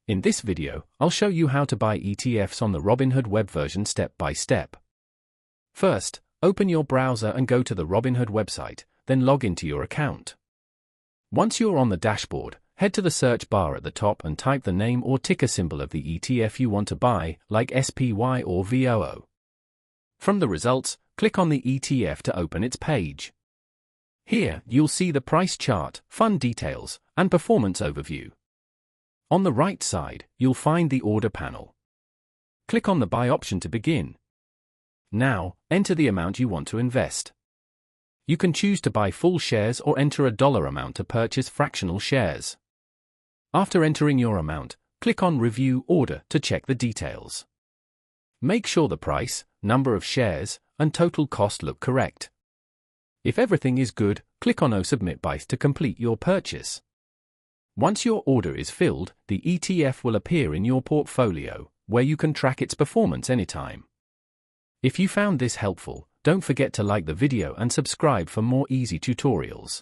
In this video, I'll show you how to buy ETFs on the Robinhood web version step by step. First, open your browser and go to the Robinhood website, then log into your account. Once you're on the dashboard, head to the search bar at the top and type the name or ticker symbol of the ETF you want to buy, like SPY or VOO. From the results, click on the ETF to open its page. Here, you'll see the price chart, fund details, and performance overview. On the right side, you'll find the order panel. Click on the buy option to begin. Now, enter the amount you want to invest. You can choose to buy full shares or enter a dollar amount to purchase fractional shares. After entering your amount, click on Review Order to check the details. Make sure the price, number of shares, and total cost look correct. If everything is good, click on Submit Buy to complete your purchase. Once your order is filled, the ETF will appear in your portfolio, where you can track its performance anytime. If you found this helpful, don't forget to like the video and subscribe for more easy tutorials.